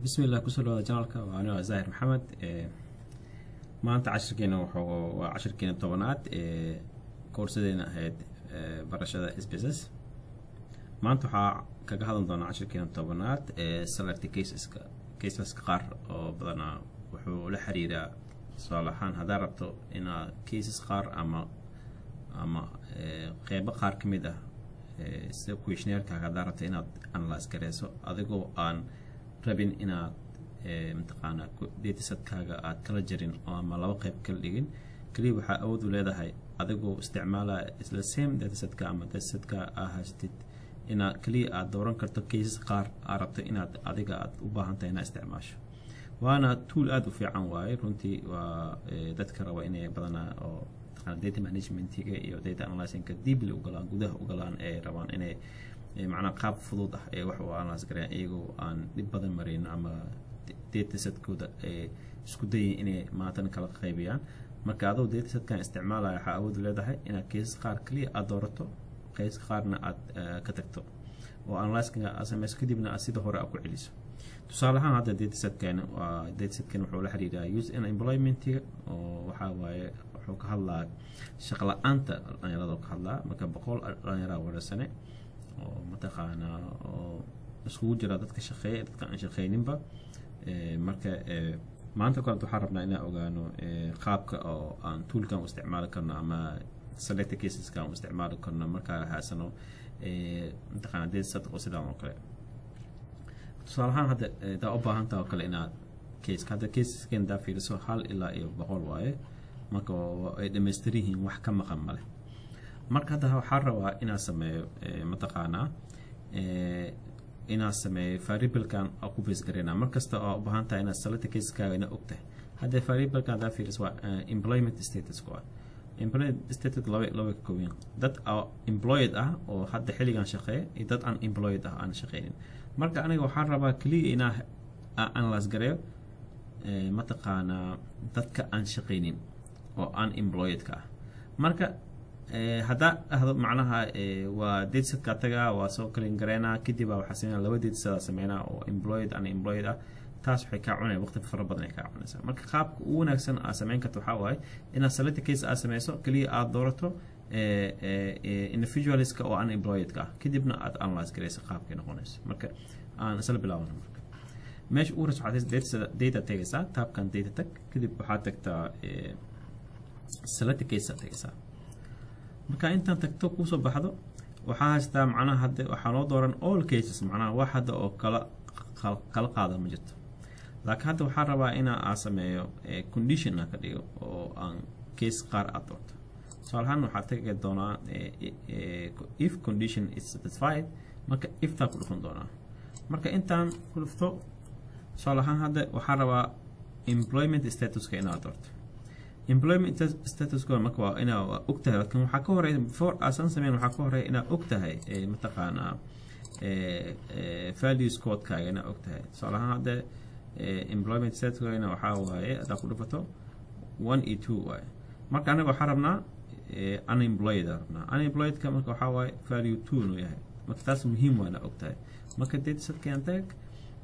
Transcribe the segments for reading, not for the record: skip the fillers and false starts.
بسم الله كسر جنرالك وأنا زاهر محمد. ما أنت 10 كينا و10 كينا طبنات كورسنا هاد برشة إسبيسس ما أنتو كجهالن ضنا 10 كينا طبنات select cases قار بدنا وحو لحريرة صالحان هذا ربطو إن cases قار أما قيبة قار كميدة سو كويشنير كهذا ربطو إن analyze كريسو أذكو أن rabin inaad mataqaana datasetkaaga aad kala jarin oo ama laba qayb kala dhigin kaliya waxaa awood u leedahay adigoo isticmaalaya isla same datasetka ama datasetka aa haystid inaad kaliya aad dooran karto cases qaar aad rabto inaad adiga aad u baahan tahay inaad isticmaasho waana tool aad u fiican waaye runtii waa dadka raba inay badanaa oo data managementiga iyo data analyzingka deeply u galaan gudaha u galaan ee rabaan inay معناه قاب فضوضة وحوا أنا أذكر إيجو عن بدن مرين أما داتا سيت كودا سكودي إني ما تنقل خيبيان مركادو داتا سيت كان استعمالها حاود لهذا إن كيس خار كلي أدورته كيس خارنا كتكتو وأنلايز كنا أسمس كدي بنا أسيد هورا أكو عليسو تصالحان هذا داتا سيت كان داتا سيت كان وحول حريرة يوز إن إمبلويمنت وحاول وحول كهلا شغلة أنت أنا لا كهلا مركب بقول أنا ورا سنة mataqaana oo isku jira dadka shaqeeya dadka aan shaqeyninba marka maanta kale waxaan rabnaa inaan ogaano qaabka oo aan toolkan u isticmaali karno ama select cases kan u isticmaali karno marka haasano mataqaana data set oo sidaan oo kale tusaale ahaan hadda daa u baahan tahay oo kale inaad hadda caseskan daa fiiriso 1 ilaa 100 waaye marka ay dhammaystiran wax ka maqan male marka hadda waxaan rabaa inaan sameeyo mataqaanaa inaan sameeyo variablekan oo ku base gareynaa markasta oo u baahan tahay inaad select caseskaaga ina ogtahay hadda variablekan haddaa fiiris waa employment status ku ah employment status laba ka kooban dad employed ah oo hadda xilligan shaqeeya iyo dad aan employed ah aan shaqeynin marka aniga waxaan rabaa kaliya inaan analyze gareeyo mataqaanaa dadka aan shaqeynin oo aan employed ka ah marka هذا معناها وديتست كاتجا وسوكلين جرينا كدي وحسينا لو ديتست سمينا أو employed أنا employed تاس حكي عنا وقت في ربنا حكي عنا مرك خاب ونكسن أسمين كتوحاوي إن سلت كيس أسميسو كلي أدورته individualist كأو أنا employed كا كدي بنا analyze كريس خاب كنا هونس مرك أنا سلب بلاون مرك مش أورس حدث data تيجسا تاب كان data تك كدي بحاتك تا سلت كيس تيجسا marka intaan tagto ku soo baxdo waxa haystaa macnaha hadda waxa loo dooran all cases macnaha wax hadda oo kala qaada ma jirto laakiin hadda waxaan rabaa inaan sameeyo condition ka dhigo oo aan case qaar aad doorto tusaalahaan waxaad tagi doonaa if condition is satisfied marka if taa ku dhufan doonaa marka intaan ku dhufto tusaalahaan hadda waxaan rabaa employment status ka inaad doorto employment status كون مكوا أنا أكتها لكن وحكوه before أصلا سمين وحكوه أنا أكتها متقانا values code كاي أنا أكتها صراحة هذا employment status أنا وحاوه هذا كله فتو 1E2 واي ما كان وحرمنا unemployed unemployed كم وحاوه value 2 نوياه ما كتاس مهم وأنا أكتها ما كديت ست كأنتك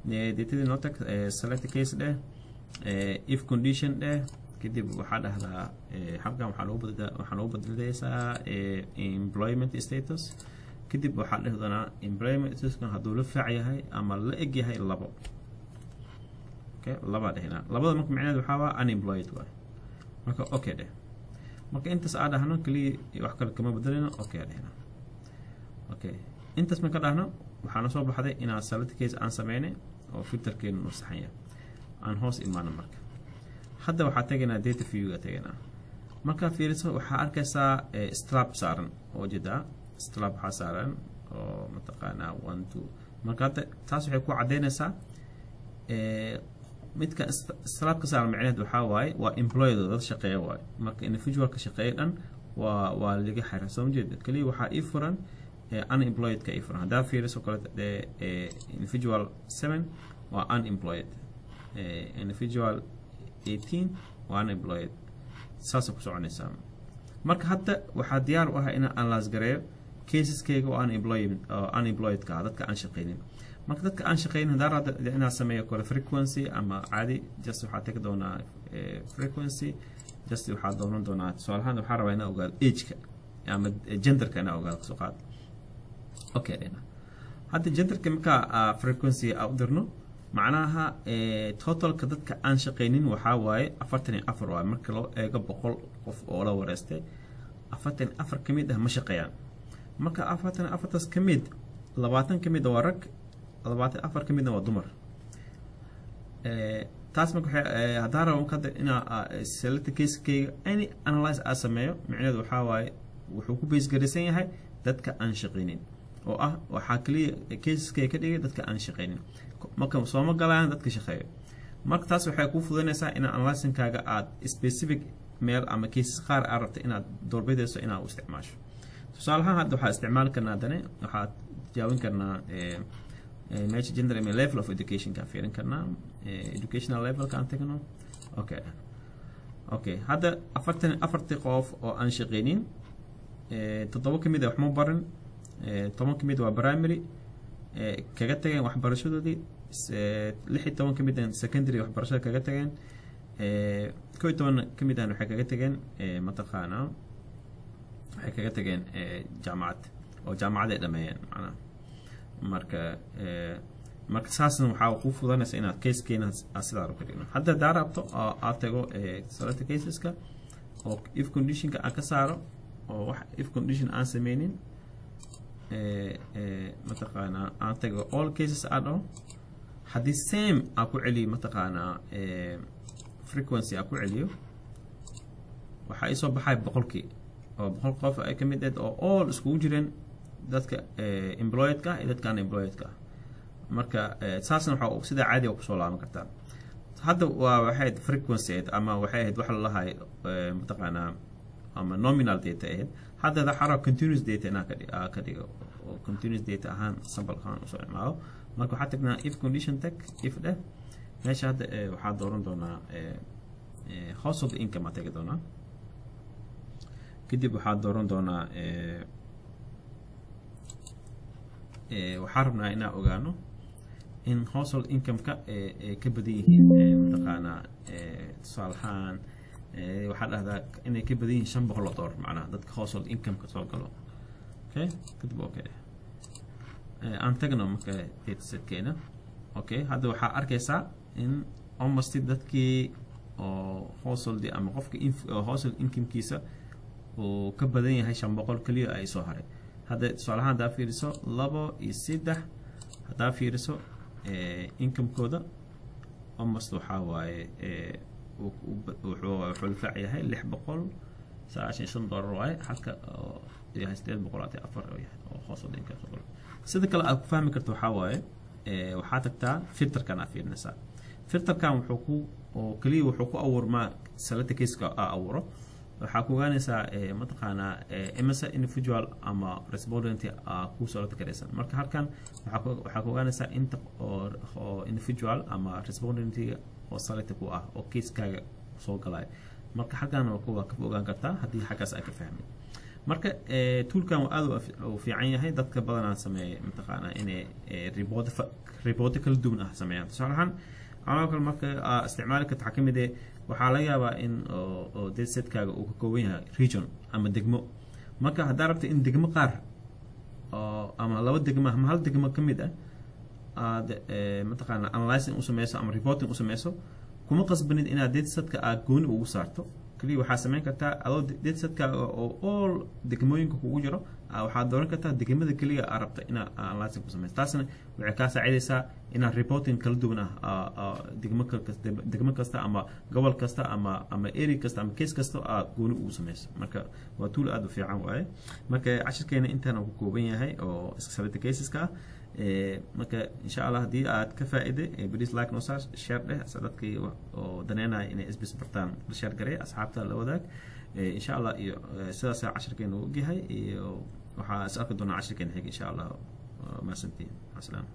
ديت نوتك select case ده if condition ده كده waxaa dhahdaa habkan waxaa loo bedelaysaa employment status kadib waxaa dhahdaa employment status kan haduu la faac yahay ama la eg yahay labo okay laba dhahna labada marka macnaheedu waxa waa unemployed waay marka okay dheh marka intaas aad dhahno kaliya wax kale kama bedelina okay dhahna okay intaas marka dhahno waxaana soo baxday inaan select case aan sameeynay oo filterkeenu u saxan yahay aan hoos imaano marka hadda waxaa tagaynaa data view ga tagaynaa marka fiiriso waxaa arkaysaa strap saaran oo jida strap waxaa saaran oo mataqaanaa 1 2 marka taas waxay ku cadeynaysaa midka strap ka saaran macnaheedu waxaa waaye waa employed dad shaqeeya waaye marka individual ka shaqeeya dhan waa laga xira soo jeed kaliya waxaa ii furan unemployed ka ii furan hadda fiiriso kale individual 7 waa unemployed individual 18 وأنا employed ساسا كسوعنيسا marka hadda waxaa diyaar u ah in aan laas gareeyo cases kayga oo unemployed ka dadka aan shaqeynin marka dadka aan shaqeynin hadaa raad inaa sameeyo kale frequency ama caadi just waxaa tegi doonaa frequency just waxaa doonan doonaa tusaale ahaan waxaa rabaa inaa ogaado age-ka ama genderka inaa ogaado kasoo qaad okay hadda genderka markaa frequency u dirno macnaha totalka dadka aan shaqeynin waxaa waaye 44 waaye marka loo eego 100 qof oo la wareystay 44 ka mid ah ma shaqeeyaan marka 44taas ka mid 20 ka mid waa rag 24 ka midna waa dumar taas marka hadaa rabo marka inaa select case-kayga any analyze aa sameeyo micnaheedu waxaa waaye wuxuu ku base garaysan yahay dadka aan shaqeynin oo ah waxaa kaliya case-kayga ka dhigay dadka aan shaqeynin marka sooma galayaan dadka shaqeeyo marka taas waxay kuu fududaynaysaa inaa analysinkaaga aad specific meel ama cases qaar aad rabta inaad doorbidayso inaad u isticmaasho tusaale ahaan hadda waxaa isticmaali karnaa dane waxaad jaawin karnaa meesha gender ama level of education ka fiirin karnaa educational level ka aan tagno okay hadda 44 qof oo aan shaqeynin 7 ka mid ah wax ma baran 10 ka mid waa primary kaga tageen waxbarashadoodii 16 ka mid ah secondary waxbarashada kaga tageen 11 ka mid ah waxay kaga tageen mataqaana waxay kaga tageen jaamacad oo jaamacad ay dhameeyeen macnaha marka saasna waxaa ku fududaanaysa inaad case-keena sidaa u kadhigno hadda hadaa rabto aad tago select cases-ka oo if condition-ka aan ka saaro oo wax if condition aan sameynin mataqaana aan tago all cases aan dhaho haddii same aan ku celiyo mataqaana frequency aan ku celiyo waxaa isoo baxay 100kii oo 100 qof ay ka mid ah oo all iskugu jireen dadka employed-ka iyo dadka unemployed-ka marka saasna waxa sida caadi ah ku soo laaban kartaa hadda waa waxay frequency ama waxay ahayd waxa la lahaay mataqaana ama nominal data ahayd hadda da xaro continuous data ina ka dhigo oo continuous data ahaan sample ahaan u soo imaado marka waxa tagnaa if condition tag if da meesha hadda waxaa dooran doonaa household income ma tagi doonaa kadib waxaa dooran doonaa waxaan rabnaa inaan ogaano in household income-ka ka badan yihiin mataqaana tusaale ahaan waxaa dhahdaa inay ka badan yihiin $500 macnaha dadka household income-ka soo galo okay kadib okay aan tagno marka dataset-keena okay hadda waxaa arkaysaa in almost dadkii oo household ama qofka household income-kiisa uu ka badan yahay $500 kaliya ay soo haray هذا سؤال هذا فيرسو لبا يسيده هذا فيرسو income كودا almost وحاواي وحول فعيه هاي اللي بقول ساعة $5 واي حتى يهستيل بقولاتي أفر أو خاصة income تقول صدق لا أفهم كرتو حاواي وحاتك تا فلتر كان في النساء فلتر كان وحقوق وكلي وحقوق أور ما سلتة كيس كأوره waxaa ku ogaanaysaa mataqaanaa imasa individual ama respondent ku soo takaraysan marka halkan waxaa ku ogaanaysaa inta oo individual ama respondent oo salata ku ah oo case-kaaga soo galay marka halkan waa ka ogaan kartaa haddii xaggaas ay ka fahmeen marka toolkan aad u fiican yahay dadka badanaa sameeyay mataqaanaa inay report kala duwan ah sameeyaan tusaale ahaan kale marka isticmaali ka taxkamide waxaa laga yaabaa in oo dataset-kaaga uu ka kooban yahay region ama degmo marka haddaa rabta in degmo qaar ama laba degmo ama hal degmo ka mid ah aad mataqaana analyzing u sameyso ama reporting u sameyso kuma qasbanid inaad dataset-ka aad gooni ugu saarto kaliya waxaa sameyn kartaa adoo dataset-kaaga oo all degmooyinka kugu jiro waxaad dooran kartaa degmada kaliya aad rabta inaad analyzing ku sameyso taasna waxay kaa saacidaysaa inaad reporting kala duwan degmo kasta ama gobol kasta ama area kasta ama case kasta aad gooni ugu sameyso marka waa tool aad u fiican waaye marka cashirkeena intaan ku kooban yahay oo iska salata caseska marka insha Allah hadii aad ka faa'iiday please like no share dheh dadkii oo daneynaya inay isbis bartaan la share garay asxaabta la wadaag insha Allah iyo sidaas cashirkeena u yahay iyo waxaa is arki doonaa cashirkeena xig insha Allah ma santiin asalaam